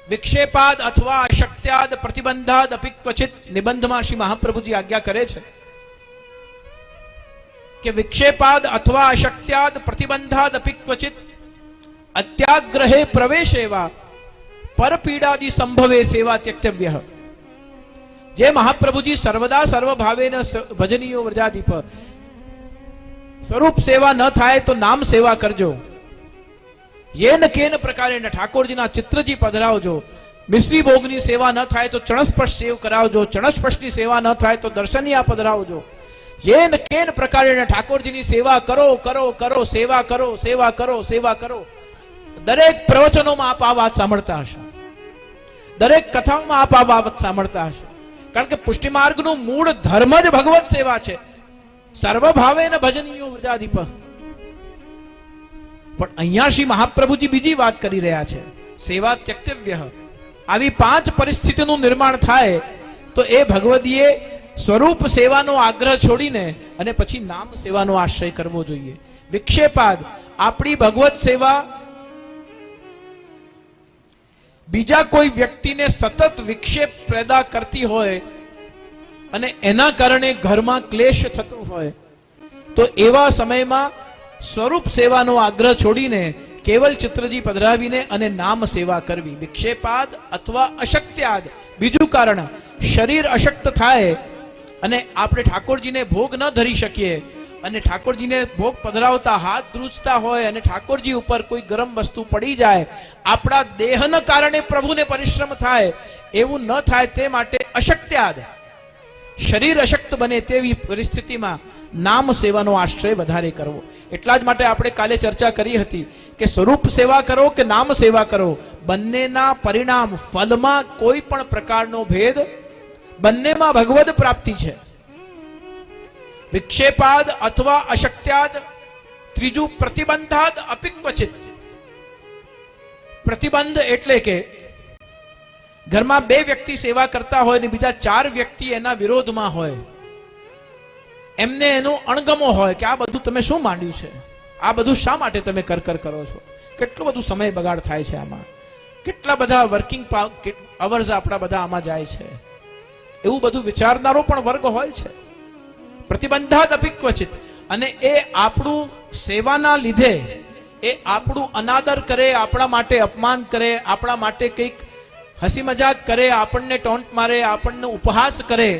વિક્ષેપાદ અથવા અશક્ત્યાદ પ્રતિબંધાદ અપી ક્વચિત નિબંધમાં શ્રી મહાપ્રભુજી આજ્ઞા કરે છે કે વિક્ષેપાદ અથવા અશક્ત્યાદ પ્રતિબંધાદ અપી ક્વચિત અત્યાગ્રહે પ્રવેશેવા પરપીડાદિ સંભવે સેવા ત્યક્તવ્ય. જે મહાપ્રભુજી સર્વદા સર્વભાવેન ભજનીયો વ્રજાધિપ, સ્વરૂપ સેવા ન થાય તો નામ સેવા કરજો. યેન કેન પ્રકારેણ ઠાકોરજીના ચિત્રજી પધરાવજો. મિશ્રી ભોગની સેવા ન થાય તો ચણસ્પર્શ સેવ કરાવજો. ચણસ્પર્શની સેવા ન થાય તો દર્શનિયા પધરાવજો. યેન કેન પ્રકારેણ ઠાકોરજીની સેવા કરો કરો કરો, સેવા કરો સેવા કરો સેવા કરો. દરેક પ્રવચનોમાં આપ આ વાત સાંભળતા હશો, દરેક કથાઓમાં આપ આ વાત સાંભળતા હશો. કારણ કે પુષ્ટિ માર્ગનું મૂળ ધર્મ જ ભગવત સેવા છે. સર્વભાવેન ભજનીયો વ્રજાધિપ. પણ અહીંયા શ્રી મહાપ્રભુજી બીજી વાત કરી રહ્યા છે, સેવા ત્યક્તવ્ય. આવી 5 પરિસ્થિતિનું નિર્માણ થાય તો એ ભગવદીએ સ્વરૂપ સેવાનો આગ્રહ છોડીને અને પછી નામ સેવાનો આશ્રય કરવો જોઈએ. વિક્ષેપાદ, આપણી ભગવત સેવા બીજા કોઈ વ્યક્તિને સતત વિક્ષેપ પેદા કરતી હોય અને એના કારણે ઘરમાં ક્લેશ થતો હોય તો એવા સમયમાં સ્વરૂપ સેવાનો આગ્રહ છોડીને કેવલ ચિત્રજી પધરાવીને અને નામ સેવા કરવી. વિક્ષેપાદ અથવા અશક્ત્યાદ, બીજું કારણ શરીર અશક્ત થાય અને આપણે ઠાકોરજીને ભોગ ન ધરી શકીએ અને ઠાકોરજીને ભોગ પધરાવતા હાથ ધ્રુજતા હોય અને ઠાકોરજી ઉપર કોઈ ગરમ વસ્તુ પડી જાય, આપણા દેહના કારણે પ્રભુને પરિશ્રમ થાય, એવું ન થાય તે માટે અશક્ત્યાદ, શરીર અશક્ત બને તેવી પરિસ્થિતિમાં નામ સેવાનો આશ્રય વધારે કરવો. એટલા જ માટે આપણે કાલે ચર્ચા કરી હતી કે સ્વરૂપ સેવા કરો કે નામ સેવા કરો, બંનેના પરિણામ ફલમાં કોઈ પણ પ્રકારનો ભેદ, બંનેમાં ભગવદ પ્રાપ્તિ છે. વિક્ષેપાદ અથવા અશક્ત્યાદ. ત્રીજું પ્રતિબંધાદ અપી ક્વચિત. પ્રતિબંધ એટલે કે ઘરમાં 2 વ્યક્તિ સેવા કરતા હોય ને બીજા 4 વ્યક્તિ એના વિરોધમાં હોય, એમને એનું અણગમો હોય કે આ બધું તમે શું માંડ્યું છે, આ બધું શા માટે તમે કર કરો છો, કેટલું બધું સમય બગાડ થાય છે આમાં, કેટલા બધા વર્કિંગ અવર્સ આપણા બધા આમાં જાય છે, એવું બધું વિચારનારો પણ વર્ગ હોય છે. પ્રતિબંધાદ અપી ક્વચિત. અને એ આપણું સેવાના લીધે એ આપણું અનાદર કરે, આપણા માટે અપમાન કરે, આપણા માટે કંઈક હસી મજાક કરે, આપણને ટોન્ટ મારે, આપણને ઉપહાસ કરે,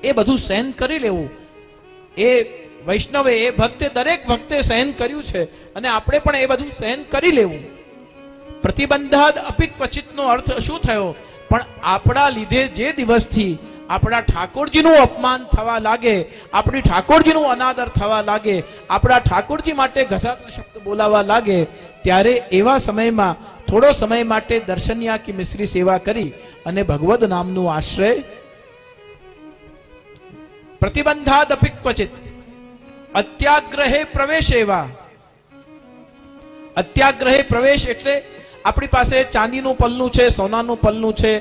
એ બધું સહન કરી લેવું. એ વૈષ્ણવે, એ ભક્તે, દરેક ભક્તે સહન કર્યું છે અને આપણે પણ એ બધું સહન કરી લેવું. પ્રતિબંધાદ અપી ક્વચિતનો અર્થ શું થયો? પણ આપણા લીધે જે દિવસથી આપણા ઠાકોરજીનું અપમાન થવા લાગે, આપણી ઠાકોરજીનું અનાદર થવા લાગે, આપણા ઠાકોરજી માટે ઘસાતા શબ્દ બોલાવા લાગે, ત્યારે એવા સમયમાં થોડો સમય માટે દર્શનિયા કી મિશ્રી સેવા કરી અને ભગવદ નામનું આશ્રય. પ્રતિબંધાદ અપી ક્વચિત. અત્યાગ્રહે પ્રવેશ એવા. અત્યાગ્રહે પ્રવેશ એટલે આપણી પાસે ચાંદીનું પલ્લું છે, સોનાનું પલ્લું છે,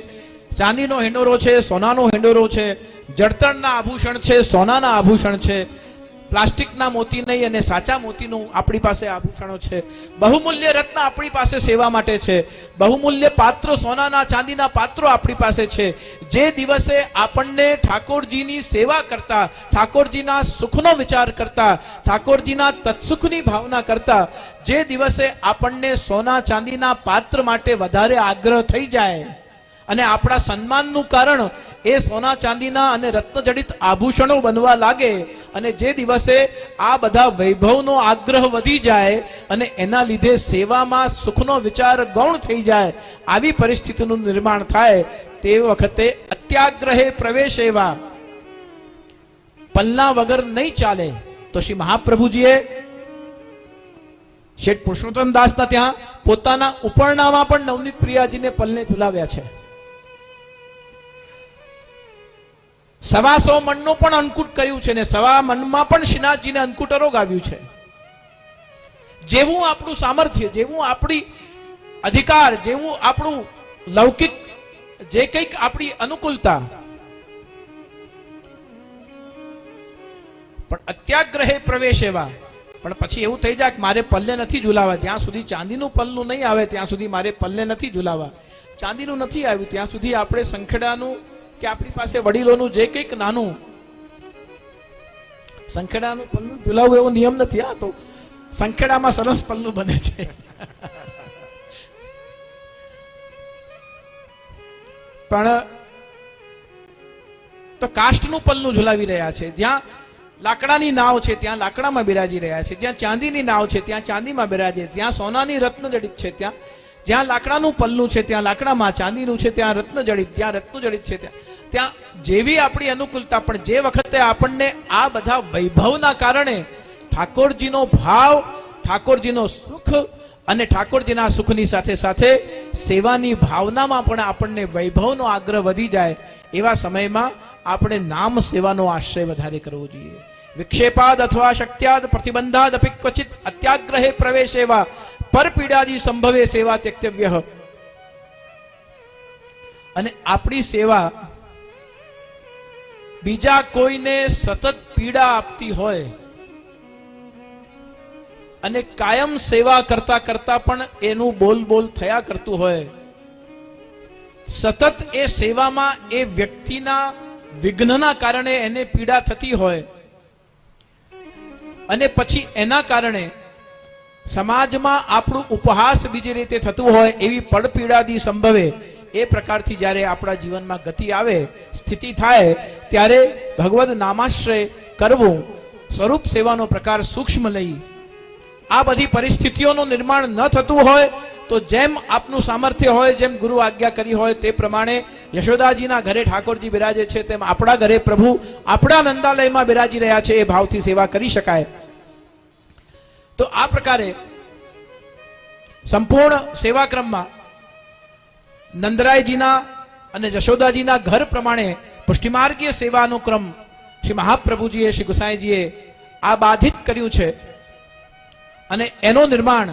ચાંદીનો હેંડોરો છે, સોનાનો હેંડોરો છે, જડતરના આભૂષણ છે, સોનાના આભૂષણ છે, પ્લાસ્ટિકના મોતી નહીં અને સાચા મોતીનું આપણી પાસે આભૂષણો છે, બહુમૂલ્ય રત્ન આપણી પાસે સેવા માટે છે, બહુમૂલ્ય પાત્રો, સોનાના ચાંદીના પાત્રો આપણી પાસે છે. જે દિવસે આપણને ઠાકોરજીની સેવા કરતા, ઠાકોરજીના સુખનો વિચાર કરતા, ઠાકોરજીના તત્સુખની ભાવના કરતા જે દિવસે આપણને સોના ચાંદીના પાત્ર માટે વધારે આગ્રહ થઈ જાય અને આપણા સન્માનનું કારણ એ સોના ચાંદીના અને રત્નજડિત આભૂષણો બનવા લાગે અને જે દિવસે આ બધા વૈભવનો આગ્રહ વધી જાય અને એના લીધે સેવામાં સુખનો વિચાર ગૌણ થઈ જાય, આવી પરિસ્થિતિનું નિર્માણ થાય તે વખતે અત્યાગ્રહે પ્રવેશ એવા. પલના વગર નહીં ચાલે. તો શ્રી મહાપ્રભુજીએ શેઠ પુરુષોત્તમ દાસના ત્યાં પોતાના ઉપરણામાં પણ નવનીત પ્રિયાજીને પલને ઝુલાવ્યા છે. 125 મણનું પણ અંકુટ કર્યું છે ને 125 મણમાં પણ શ્રીનાથજીને અંકુટરો ગાવ્યું છે. જેવું આપણું સામર્થ્ય, જેવું આપણી અધિકાર, જેવું આપણું લૌકિક જે કંઈક આપણી અનુકૂળતા, પણ અત્યાગ્રહે પ્રવેશ એવા. પણ પછી એવું થઈ જાય કે મારે પલ્લે નથી ઝુલાવા, જ્યાં સુધી ચાંદીનું પલ્લું નહીં આવે ત્યાં સુધી મારે પલ્લે નથી ઝુલાવા. ચાંદીનું નથી આવ્યું ત્યાં સુધી આપણે સંખેડાનું કે આપણી પાસે વડીલોનું જે કંઈક નાનું સંખેડાનું પલ્લું ઝુલાવવું એવો નિયમ નથી. આ તો સંખેડામાં સરસ પલ્લું બને છે. પણ તો કાષ્ટનું પલ્લું ઝુલાવી રહ્યા છે. જ્યાં લાકડાની નાવ છે ત્યાં લાકડામાં બિરાજી રહ્યા છે, જ્યાં ચાંદીની નાવ છે ત્યાં ચાંદીમાં બિરાજે, જ્યાં સોનાની રત્ન જડિત છે ત્યાં, જ્યાં લાકડાનું પલ્લું છે ત્યાં લાકડામાં, ચાંદીનું છે ત્યાં રત્ન જડિત, જ્યાં રત્ન જડિત છે ત્યાં જેવી આપણી અનુકૂળતા. પણ જે વખતે આપણને આ બધા વૈભવના કારણે ઠાકોરજીનો ભાવ, ઠાકોરજીનો સુખ અને ઠાકોરજીના સુખની સાથે સાથે સેવાની ભાવનામાં પણ આપણને વૈભવનો આગ્રહ વધી જાય, એવા સમયમાં આપણે નામ સેવાનો આશ્રય વધારે કરવો જોઈએ. વિક્ષેપાદ અથવા શક્યાદ પ્રતિબંધાદ અપી ક્વચિત અત્યાગ્રહે પ્રવેશેવા પરપીડાદી સંભવે સેવા ત્યક્તવ્ય. અને આપણી સેવા બીજા કોઈને સતત પીડા આપતી હોય અને કાયમ સેવા કરતા કરતા પણ એનું બોલ બોલ થયા કરતું હોય, સતત એ સેવામાં એ વ્યક્તિના વિઘ્નના કારણે એને પીડા થતી હોય અને પછી એના કારણે સમાજમાં આપણું ઉપહાસ બીજી રીતે થતું હોય, એવી પડપીડાદી સંભવે એ પ્રકારથી જ્યારે આપણા જીવનમાં ગતિ આવે, સ્થિતિ થાય, ત્યારે ભગવદ નામાશ્રય કરવું, સ્વરૂપ સેવાનો પ્રકાર સૂક્ષ્મ લઈ આ બધી પરિસ્થિતિઓનું નિર્માણ ન થતું હોય તો જેમ આપનું સામર્થ્ય હોય, જેમ ગુરુ આજ્ઞા કરી હોય તે પ્રમાણે યશોદાજીના ઘરે ઠાકોરજી બિરાજે છે તેમ આપણા ઘરે પ્રભુ આપણા નંદાલયમાં બિરાજી રહ્યા છે, એ ભાવથી સેવા કરી શકાય. તો આ પ્રકારે સંપૂર્ણ સેવાક્રમમાં નંદરાયજીના અને જશોદાજીના ઘર પ્રમાણે પુષ્ટિમાર્ગીય સેવાનો ક્રમ શ્રી મહાપ્રભુજીએ, શ્રી ગુસાઈજીએ આ બાધિત કર્યું છે અને એનું નિર્માણ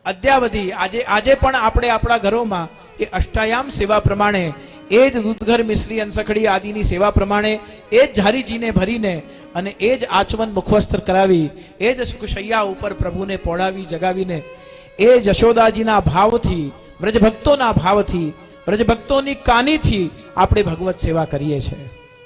અદ્યાવધિ આજે પણ આપણે આપણા ઘરોમાં એ અષ્ટાયામ સેવા પ્રમાણે, એ જ દૂધઘર મિશ્રી અંસખડી આદિની સેવા પ્રમાણે, એ જ ઝારીજીને ભરીને અને એ જ આચમન મુખવસ્ત્ર કરાવી, એ જ સુખશૈયા ઉપર પ્રભુને પોડાવી જગાવીને, એ જશોદાજીના ભાવથી, વ્રજભક્તોના ભાવથી, વ્રજભક્તોની કાનીથી આપણે ભગવત સેવા કરીએ છીએ.